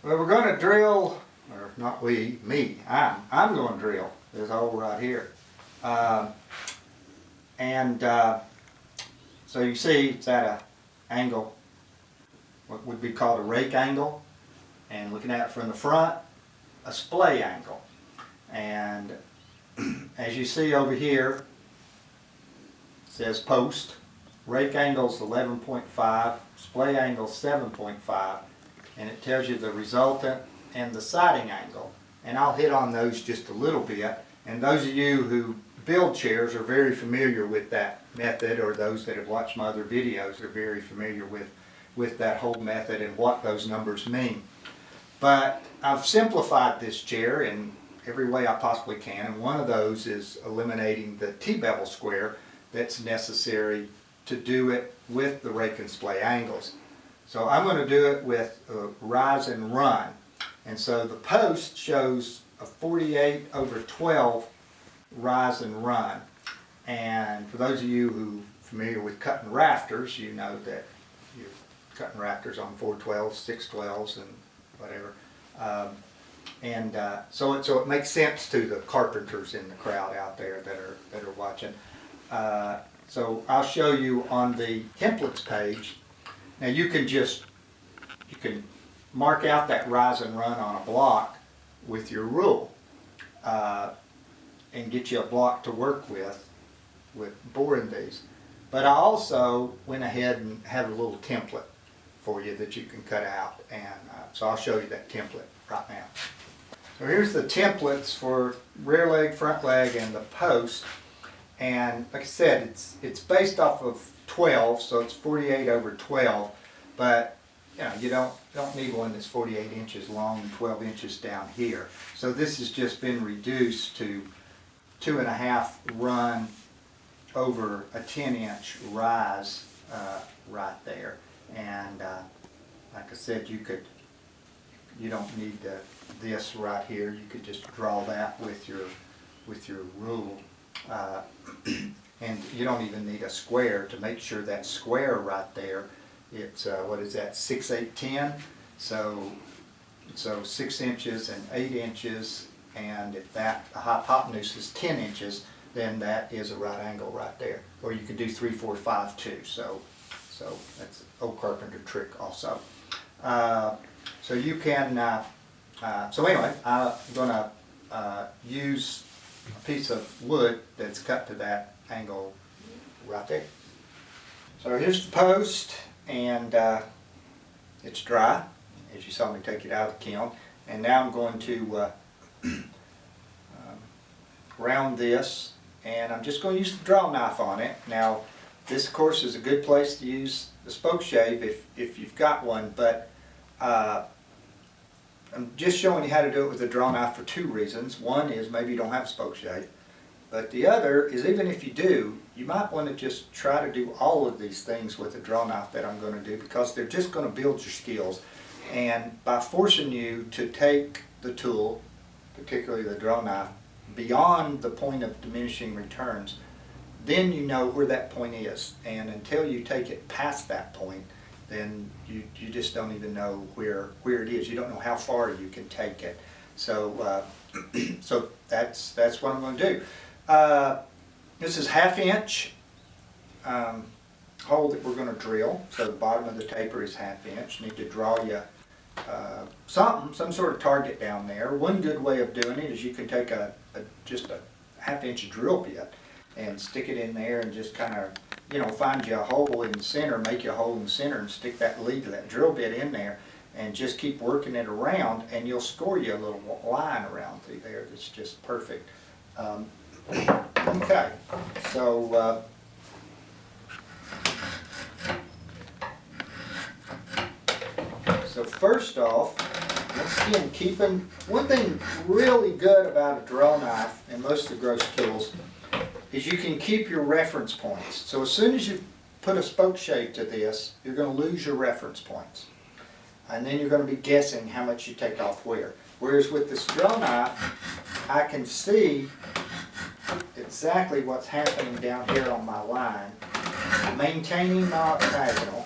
Well, we're going to drill, or not we, me. I'm going to drill this hole right here. So you see it's at an angle, what would be called a rake angle, and looking at it from the front, a splay angle. And as you see over here, it says post. Rake angle's 11.5, splay angle 7.5, and it tells you the resultant and the siding angle. And I'll hit on those just a little bit. And those of you who build chairs are very familiar with that method, or those that have watched my other videos are very familiar with that whole method and what those numbers mean. But I've simplified this chair in every way I possibly can, and one of those is eliminating the T-bevel square that's necessary to do it with the rake and splay angles. So I'm going to do it with rise and run. And so the post shows a 48/12 rise and run. And for those of you who are familiar with cutting rafters, you know that you're cutting rafters on 4/12s, 6/12s, and whatever. So it makes sense to the carpenters in the crowd out there that are watching. So I'll show you on the templates page. Now you can mark out that rise and run on a block with your rule and get you a block to work with boring these. But I also went ahead and had a little template for you that you can cut out, and so I'll show you that template right now. So here's the templates for rear leg, front leg, and the post. And like I said, it's based off of 12, so it's 48/12. But you don't need one that's 48 inches long and 12 inches down here. So this has just been reduced to 2.5 run over a 10-inch rise right there. And like I said, you don't need this right here. You could just draw that with your rule. And you don't even need a square to make sure that square right there, it's what is that, 6/8-10, so 6 inches and 8 inches, and if that hypotenuse is 10 inches, then that is a right angle right there. Or you can do 3, 4, 5, 2. So that's an old carpenter trick also. So you can. So anyway, I'm going to use a piece of wood that's cut to that angle right there. So here's the post, and it's dry, as you saw me take it out of the kiln. And now I'm going to round this, and I'm just going to use the Drawknife on it. Now this of course is a good place to use the spoke shave if you've got one, but I'm just showing you how to do it with a Drawknife for two reasons. One is maybe you don't have a spoke shave, but the other is even if you do, you might want to just try to do all of these things with a Drawknife that I'm going to do, because they're just going to build your skills. And by forcing you to take the tool, particularly the Drawknife, beyond the point of diminishing returns, then you know where that point is. And until you take it past that point, then you just don't even know where it is. You don't know how far you can take it. So so that's what I'm going to do. This is 1/2 inch hole that we're going to drill. So the bottom of the taper is 1/2 inch. You need to draw you some sort of target down there. One good way of doing it is you can take just a 1/2 inch drill bit and stick it in there and just kind of, find you a hole in the center, make you a hole in the center, and stick that lead of that drill bit in there, and just keep working it around, and you'll score you a little line around through there that's just perfect. Okay, so first off, again, one thing really good about a Drawknife and most of the gross tools is you can keep your reference points. So as soon as you put a spoke shave to this, you're going to lose your reference points. And then you're going to be guessing how much you take off where. Whereas with this Drawknife, I can see exactly what's happening down here on my line, maintaining my octagonal,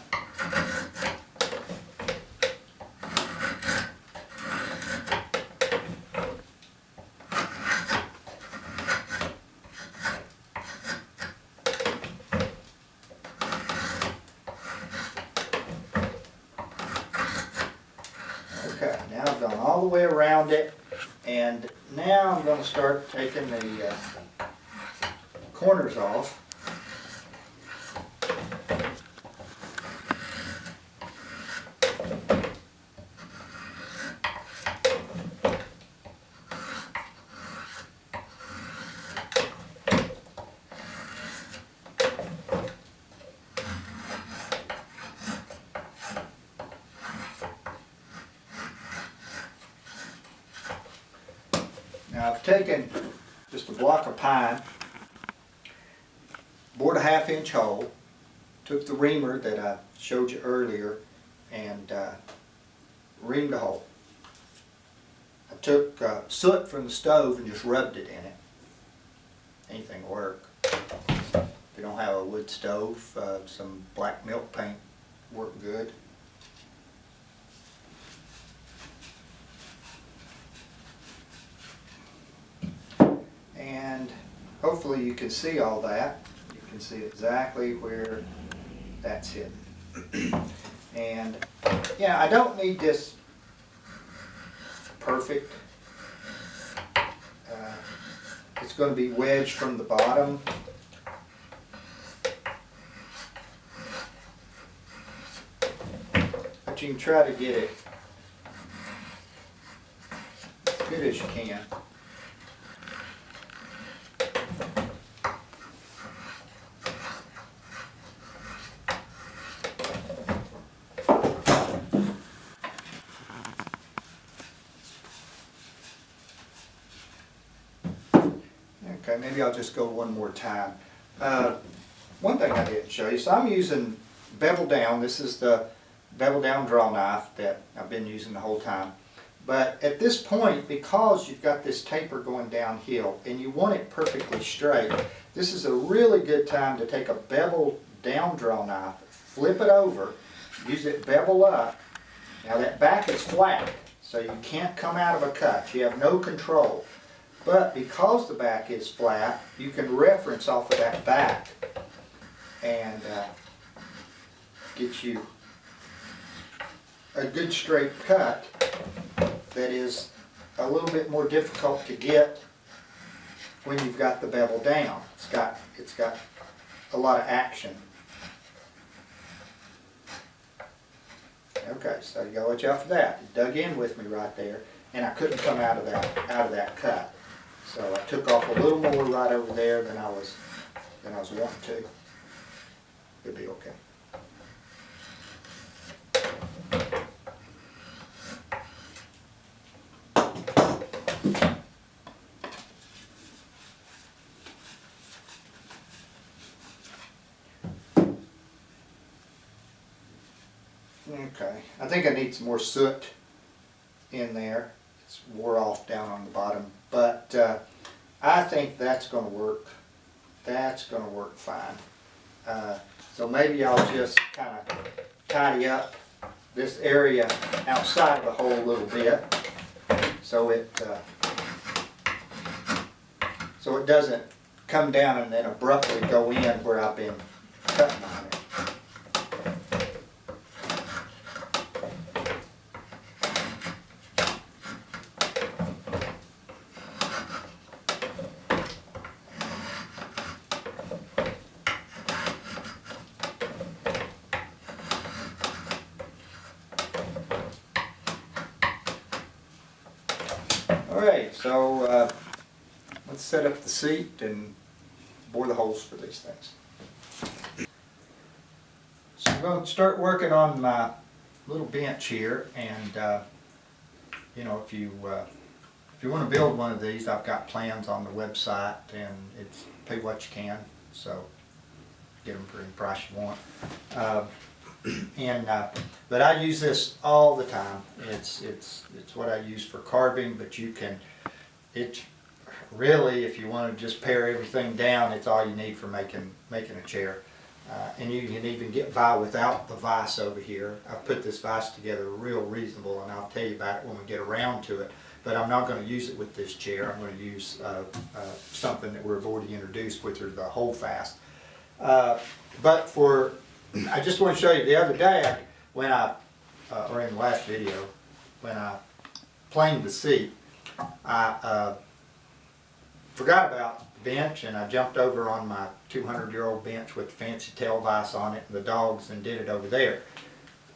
the way around it. And now I'm going to start taking the corners off. Now I've taken just a block of pine, bored a 1/2 inch hole, took the reamer that I showed you earlier and reamed the hole. I took soot from the stove and just rubbed it in it. Anything will work. If you don't have a wood stove, some black milk paint work good. And hopefully you can see all that. You can see exactly where that's hidden. And yeah, I don't need this perfect. It's going to be wedged from the bottom. But you can try to get it as good as you can. Okay, maybe I'll just go one more time. One thing I didn't show you, so I'm using bevel down. This is the bevel down Drawknife that I've been using the whole time. But at this point, because you've got this taper going downhill and you want it perfectly straight, this is a really good time to take a bevel down Drawknife, flip it over, use it bevel up. Now that back is flat, so you can't come out of a cut. You have no control. But because the back is flat, you can reference off of that back and get you a good straight cut that is a little bit more difficult to get when you've got the bevel down. It's got a lot of action. Okay, so you gotta watch out for that. It dug in with me right there, and I couldn't come out of that cut. So I took off a little more right over there than I was wanting to. It'll be okay. Okay, I think I need some more soot in there. It's wore off down on the bottom, but I think that's going to work. That's going to work fine. So maybe I'll just kind of tidy up this area outside the hole a little bit, so it doesn't come down and then abruptly go in where I've been cutting on it. Alright, so let's set up the seat and bore the holes for these things. So I'm going to start working on my little bench here, and you know, if you want to build one of these, I've got plans on the website, and it's pay what you can, so get them for any price you want. But I use this all the time. It's what I use for carving, but you can, it's really, if you want to just pare everything down, it's all you need for making a chair. And you can even get by without the vise over here. I've put this vise together real reasonable, and I'll tell you about it when we get around to it. But I'm not going to use it with this chair. I'm going to use something that we've already introduced, which are the holdfast. But for, I just want to show you the other day when or in the last video, when I planed the seat, I forgot about the bench, and I jumped over on my 200-year-old bench with the fancy tail vise on it and the dogs and did it over there.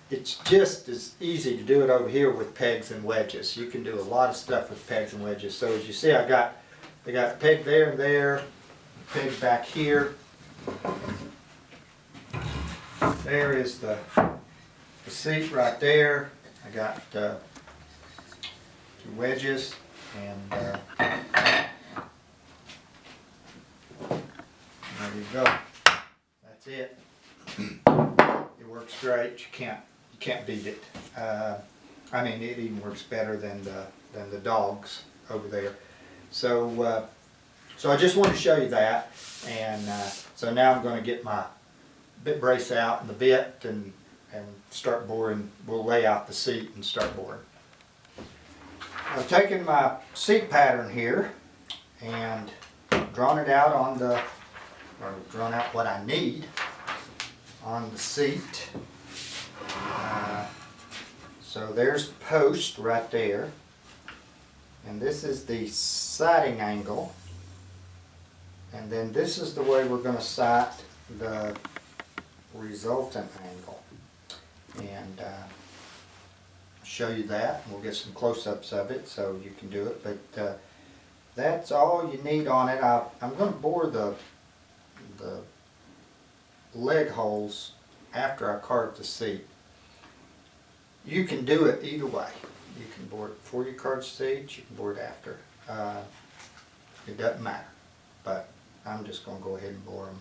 It's just as easy to do it over here with pegs and wedges. You can do a lot of stuff with pegs and wedges. So as you see, I got a peg there and there, peg back here. There is the seat right there. I got 2 wedges, and there you go. That's it. It works great. You can't beat it. I mean, it even works better than the dogs over there. So so I just want to show you that, and so now I'm going to get my bit brace out and the bit and start boring. We'll lay out the seat and start boring. I've taken my seat pattern here and drawn it out on the, or drawn out what I need on the seat. So there's the post right there, and this is the sighting angle, and then this is the way we're going to sight the resultant angle, and show you that, and we'll get some close-ups of it so you can do it, but that's all you need on it. I'm going to bore the leg holes after I carve the seat. You can do it either way. You can bore it before you carve the seat, you can bore it after. It doesn't matter, but I'm just going to go ahead and bore them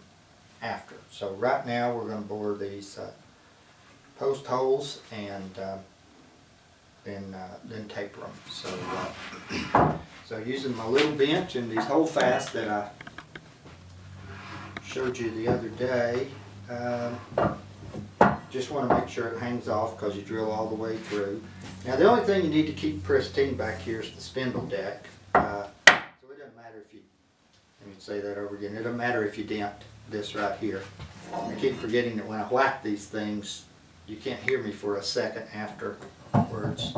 after. So right now we're going to bore these post holes and then taper them. So using my little bench and these holdfasts that I showed you the other day, just want to make sure it hangs off because you drill all the way through. Now the only thing you need to keep pristine back here is the spindle deck. So it doesn't matter if you, let me say that over again, it doesn't matter if you dent this right here. I keep forgetting that when I whack these things, you can't hear me for a second afterwards.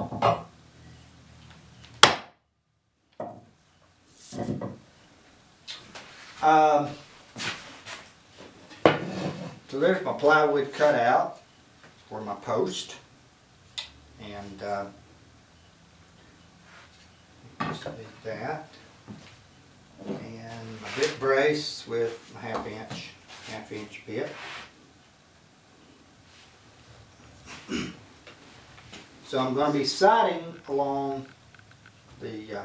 So there's my plywood cut out for my post, and just need that, and my bit brace with my half inch bit. So I'm going to be sighting along the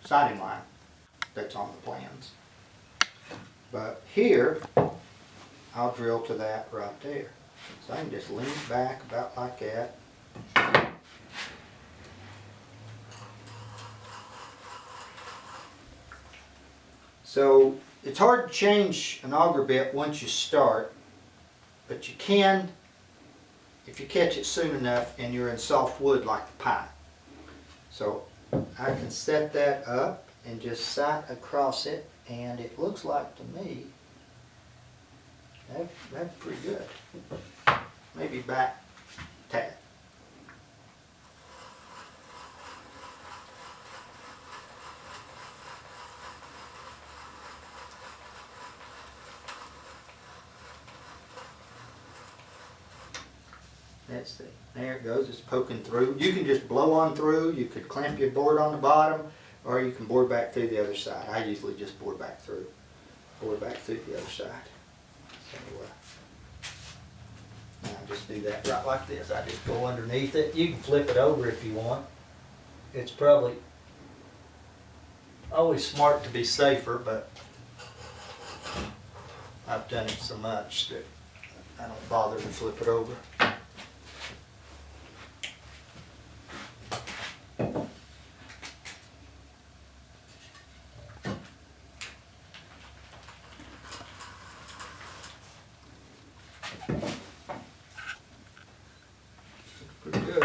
sighting line that's on the plans, but here I'll drill to that right there. So I can just lean it back about like that. So it's hard to change an auger bit once you start, but you can if you catch it soon enough and you're in soft wood like the pine. So I can set that up and just sight across it, and it looks like to me that's pretty good. Maybe back tad. Let's see. There it goes. It's poking through. You can just blow on through. You could clamp your board on the bottom, or you can bore back through the other side. I usually just bore back through. Bore back through the other side. So now just do that right like this. I just go underneath it. You can flip it over if you want. It's probably always smart to be safer, but I've done it so much that I don't bother to flip it over. Pretty good.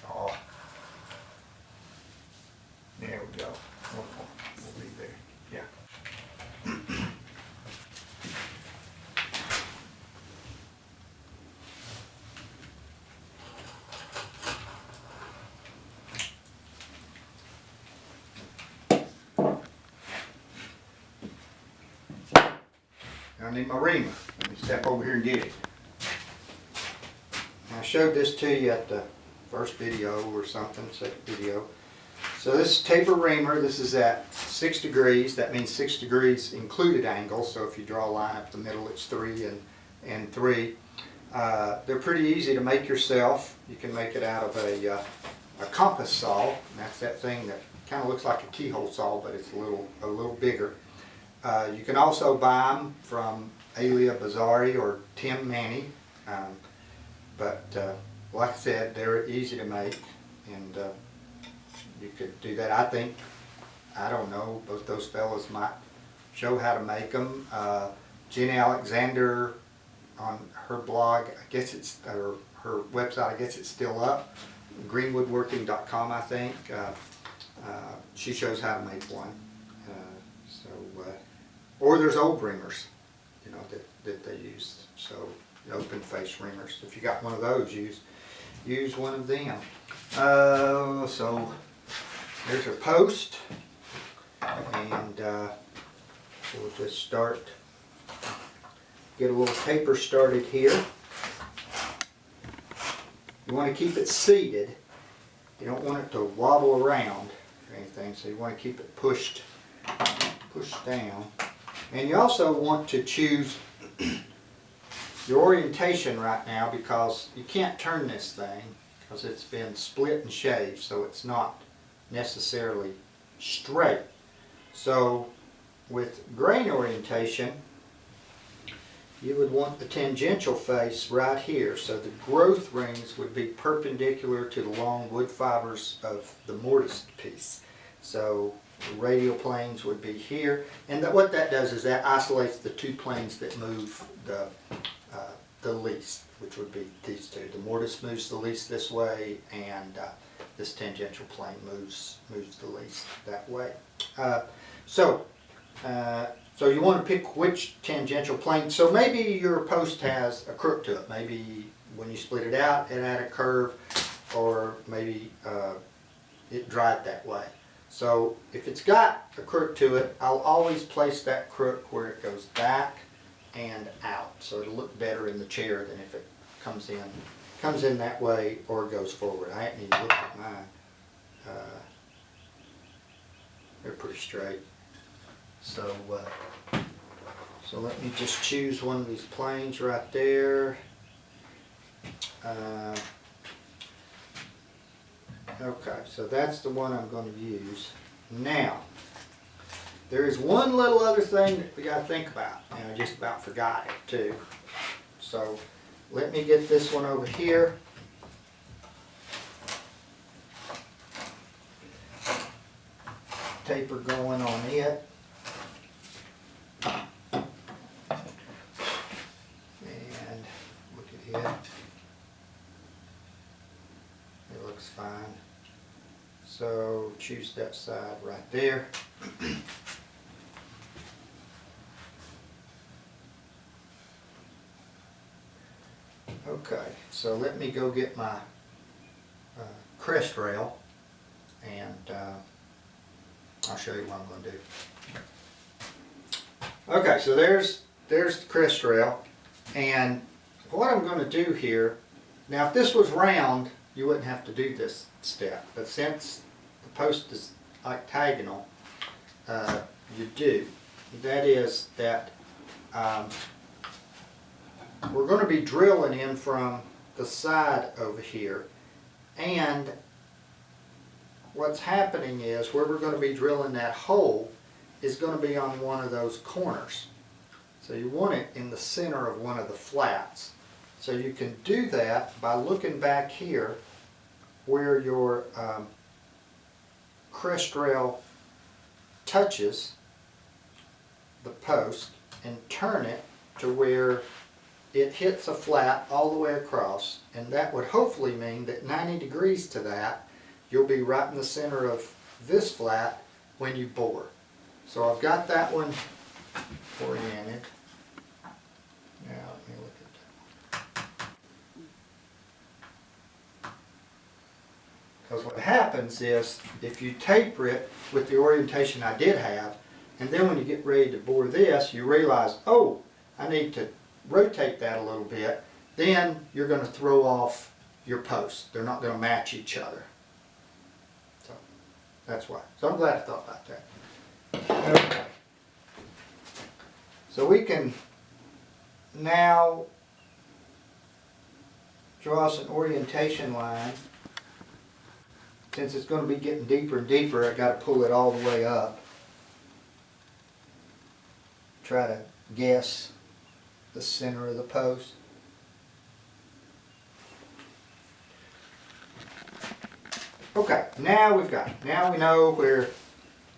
Oh, need my reamer. Let me step over here and get it. I showed this to you at the first video or something, second video. So this is taper reamer. This is at 6 degrees. That means 6 degrees included angle. So if you draw a line up the middle, it's 3 and 3. They're pretty easy to make yourself. You can make it out of a compass saw. And that's that thing that kind of looks like a keyhole saw, but it's a little bigger. You can also buy them from Alia Bazari or Tim Manny. But like I said, they're easy to make, and you could do that. I think, I don't know, both those fellas might show how to make them. Jenny Alexander, on her blog, I guess it's, or her website, I guess it's still up, greenwoodworking.com, I think. She shows how to make one. Or there's old reamers, you know, that they use. So open face reamers. If you got one of those, use one of them. So there's a post, and we'll just start. Get a little taper started here. You want to keep it seated. You don't want it to wobble around or anything, so you want to keep it pushed down. And you also want to choose your orientation right now, because you can't turn this thing because it's been split and shaved, so it's not necessarily straight. So with grain orientation, you would want the tangential face right here, so the growth rings would be perpendicular to the long wood fibers of the mortise piece. So the radial planes would be here, and what that does is that isolates the two planes that move the least, which would be these two. The mortise moves the least this way, and this tangential plane moves the least that way. So you want to pick which tangential plane. So maybe your post has a crook to it. Maybe when you split it out, it had a curve, or maybe it dried that way. So if it's got a crook to it, I'll always place that crook where it goes back and out, so it'll look better in the chair than if it comes in that way or goes forward. I haven't even looked at mine. They're pretty straight. So let me just choose one of these planes right there. Okay, so that's the one I'm going to use. Now, there is one little other thing that we got to think about, and I just about forgot it too. So let me get this one over here. Taper going on it. And look at it. It looks fine. So choose that side right there. Okay, so let me go get my crest rail, and I'll show you what I'm going to do. Okay, so there's the crest rail, and what I'm going to do here, now if this was round, you wouldn't have to do this step, but since the post is octagonal, you do. That is that we're going to be drilling in from the side over here, and what's happening is where we're going to be drilling that hole is going to be on one of those corners. So you want it in the center of one of the flats. So you can do that by looking back here where your crest rail touches the post, and turn it to where it hits a flat all the way across, and that would hopefully mean that 90 degrees to that, you'll be right in the center of this flat when you bore. So I've got that one oriented. Now let me look at that. Because what happens is, if you taper it with the orientation I did have, and then when you get ready to bore this, you realize, oh, I need to rotate that a little bit. Then you're going to throw off your posts. They're not going to match each other. So that's why. So I'm glad I thought about that. Okay. So we can now draw us an orientation line. Since it's going to be getting deeper and deeper, I've got to pull it all the way up. Try to guess the center of the post. Okay, now we know where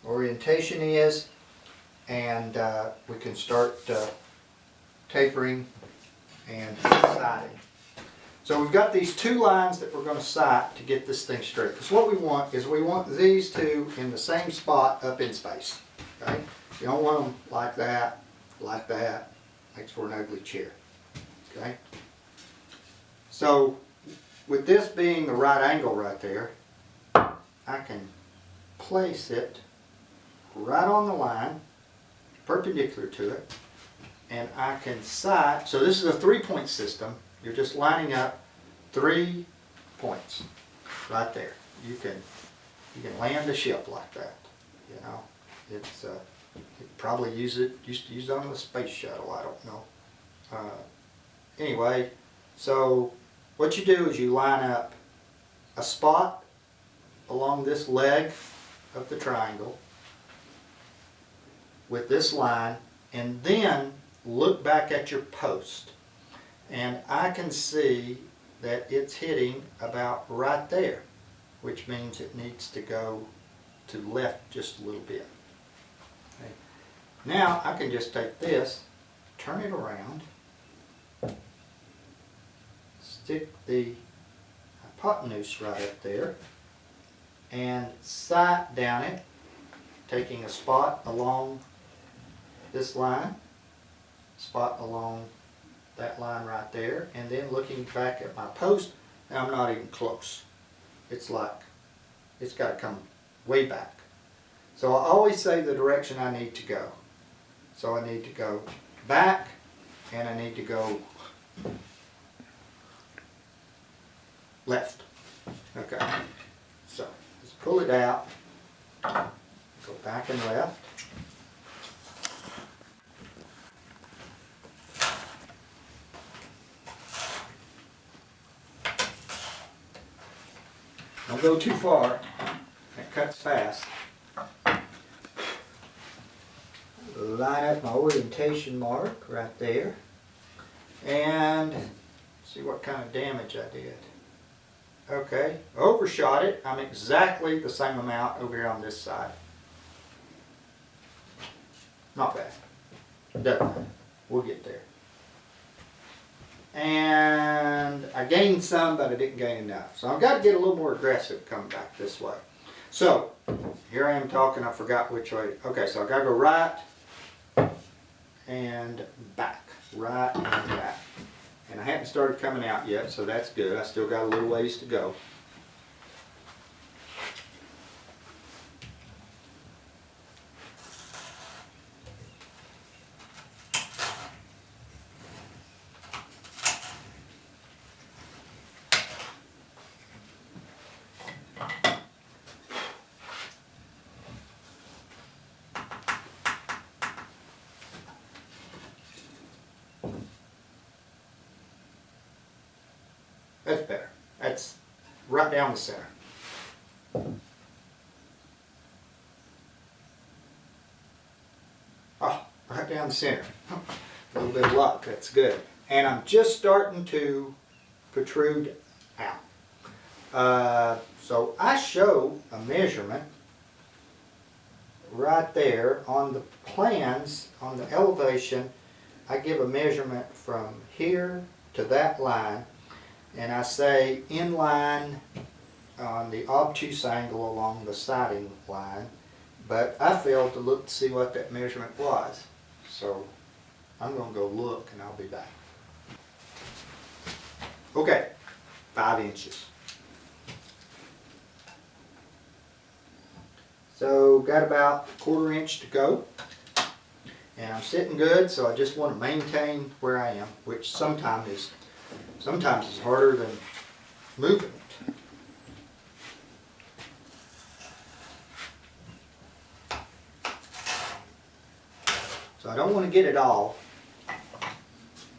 orientation is, and we can start tapering and siding. So we've got these two lines that we're going to sight to get this thing straight. Because what we want is we want these two in the same spot up in space. Okay? You don't want them like that, makes for an ugly chair. Okay? So with this being the right angle right there, I can place it right on the line, perpendicular to it, and I can sight. So this is a 3-point system. You're just lining up 3 points right there. You can land a ship like that. You know, it's you probably used to use it on the space shuttle. I don't know. Anyway, so what you do is you line up a spot along this leg of the triangle with this line, and then look back at your post. And I can see that it's hitting about right there, which means it needs to go to the left just a little bit. Okay. Now I can just take this, turn it around, stick the hypotenuse right up there, and sight down it, taking a spot along this line, spot along that line right there, and then looking back at my post. Now I'm not even close. It's like, it's got to come way back. So I always say the direction I need to go. So I need to go back, and I need to go left. Okay, so let's pull it out, go back and left. Don't go too far, it cuts fast. Line up my orientation mark right there, and see what kind of damage I did. Okay, overshot it. I'm exactly the same amount over here on this side. Not bad. Doesn't matter. We'll get there. And I gained some, but I didn't gain enough. So I've got to get a little more aggressive coming back this way. So here I am talking, I forgot which way. Okay, so I've got to go right and back. Right and back. And I haven't started coming out yet, so that's good. I still got a little ways to go. That's better. That's right down the center. Oh, right down the center. A little bit of luck, that's good. And I'm just starting to protrude out. So I show a measurement right there on the plans, on the elevation. I give a measurement from here to that line. And I say in line on the obtuse angle along the siding line, but I failed to look to see what that measurement was. So I'm going to go look and I'll be back. Okay, 5 inches. So got about 1/4 inch to go. And I'm sitting good, so I just want to maintain where I am, which sometimes is harder than moving it. So I don't want to get it all.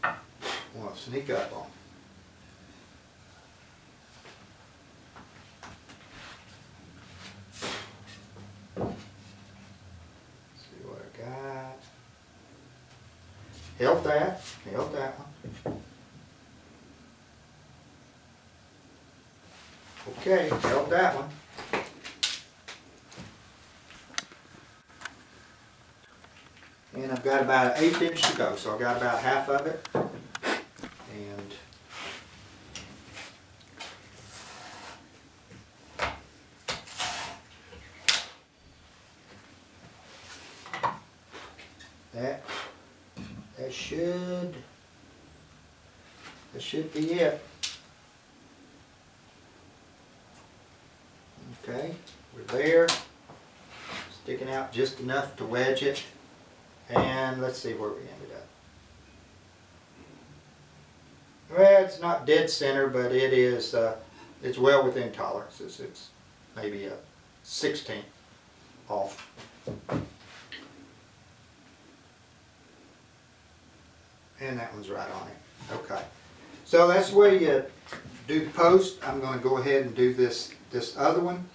I want to sneak up on it. Held that one. Okay, held that one. And I've got about 1/8 inch to go, so I've got about half of it. And that should be it. Okay, we're there. Sticking out just enough to wedge it. And let's see where we ended up. Well, it's not dead center, but it is, it's well within tolerances. It's maybe a 1/16 off. And that one's right on it. Okay. So that's the way you do the post. I'm going to go ahead and do this other one.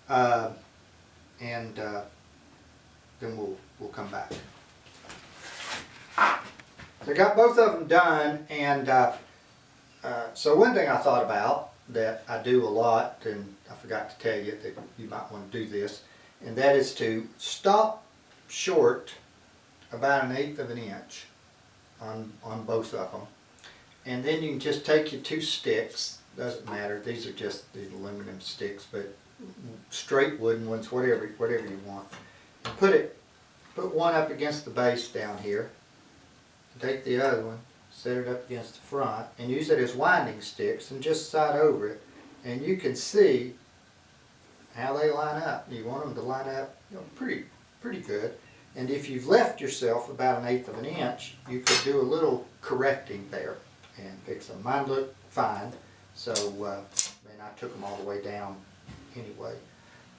And then we'll come back. So I got both of them done, and so one thing I thought about that I do a lot, and I forgot to tell you that you might want to do this, and that is to stop short about 1/8 of an inch on both of them, and then you can just take your 2 sticks. Doesn't matter, these are just the aluminum sticks, but straight wooden ones, whatever you want. And put one up against the base down here. Take the other one, set it up against the front, and use it as winding sticks, and just side over it, and you can see how they line up. You want them to line up, you know, pretty good. And if you've left yourself about 1/8 of an inch, you could do a little correcting there and fix them. Mine look fine, so and I took them all the way down anyway.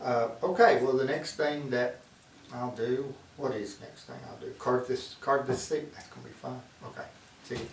Okay, well the next thing that I'll do, what is the next thing I'll do? Carve this seat. That's gonna be fun. Okay, see you.